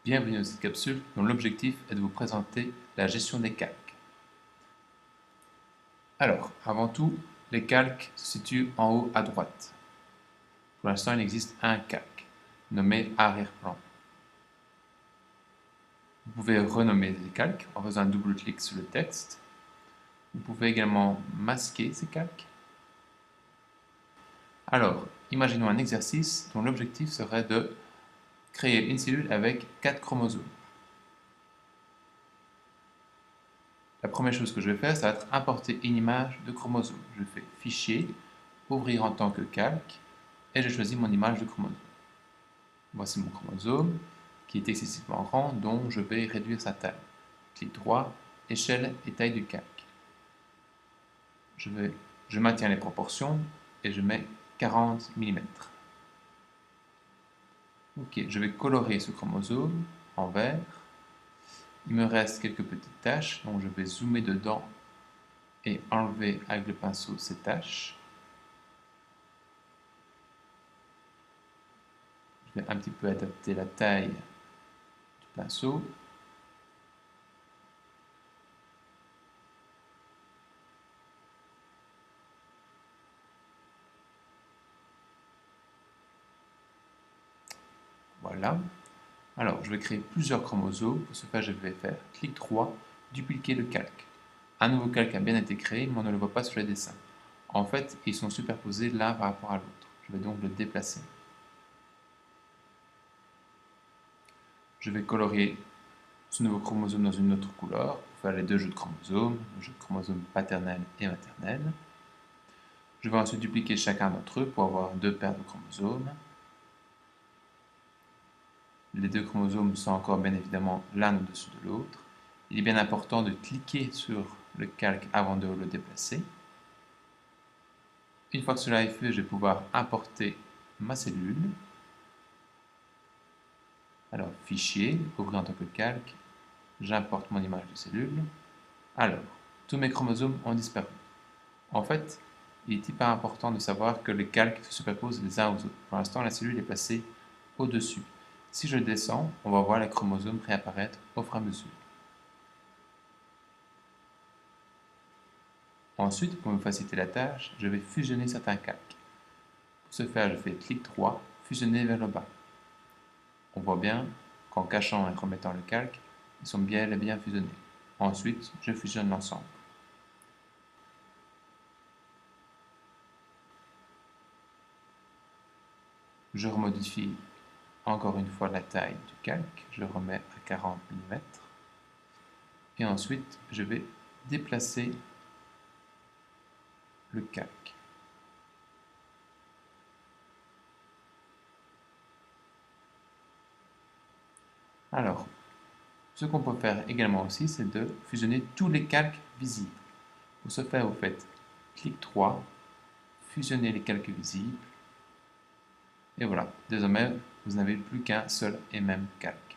Bienvenue dans cette capsule dont l'objectif est de vous présenter la gestion des calques. Alors, avant tout, les calques se situent en haut à droite. Pour l'instant, il existe un calque, nommé arrière-plan. Vous pouvez renommer les calques en faisant un double-clic sur le texte. Vous pouvez également masquer ces calques. Alors, imaginons un exercice dont l'objectif serait de créer une cellule avec 4 chromosomes. La première chose que je vais faire, ça va être importer une image de chromosome. Je fais Fichier, Ouvrir en tant que calque, et je choisis mon image de chromosome. Voici mon chromosome, qui est excessivement grand, donc je vais réduire sa taille. Clic droit, Échelle et taille du calque. Je maintiens les proportions et je mets 40 mm. Ok, je vais colorer ce chromosome en vert. Il me reste quelques petites taches, donc je vais zoomer dedans et enlever avec le pinceau ces taches. Je vais un petit peu adapter la taille du pinceau. Voilà. Alors, je vais créer plusieurs chromosomes. Pour ce faire, je vais faire clic droit, dupliquer le calque. Un nouveau calque a bien été créé, mais on ne le voit pas sur le dessin. En fait, ils sont superposés l'un par rapport à l'autre. Je vais donc le déplacer. Je vais colorier ce nouveau chromosome dans une autre couleur pour faire les deux jeux de chromosomes, le jeu de chromosomes paternel et maternel. Je vais ensuite dupliquer chacun d'entre eux pour avoir deux paires de chromosomes. Les deux chromosomes sont encore bien évidemment l'un au-dessus de l'autre. Il est bien important de cliquer sur le calque avant de le déplacer. Une fois que cela est fait, je vais pouvoir importer ma cellule. Alors, Fichier, Ouvrir en tant que calque, j'importe mon image de cellule. Alors, tous mes chromosomes ont disparu. En fait, il est hyper important de savoir que les calques se superposent les uns aux autres. Pour l'instant, la cellule est placée au-dessus. Si je descends, on va voir les chromosomes réapparaître au fur et à mesure. Ensuite, pour me faciliter la tâche, je vais fusionner certains calques. Pour ce faire, je fais clic droit, fusionner vers le bas. On voit bien qu'en cachant et remettant le calque, ils sont bien et bien fusionnés. Ensuite, je fusionne l'ensemble. Je remodifie encore une fois la taille du calque, je remets à 40 mm. Et ensuite, je vais déplacer le calque. Alors, ce qu'on peut faire également aussi, c'est de fusionner tous les calques visibles. Pour ce faire, vous faites clic droit, fusionner les calques visibles, et voilà, désormais, vous n'avez plus qu'un seul et même calque.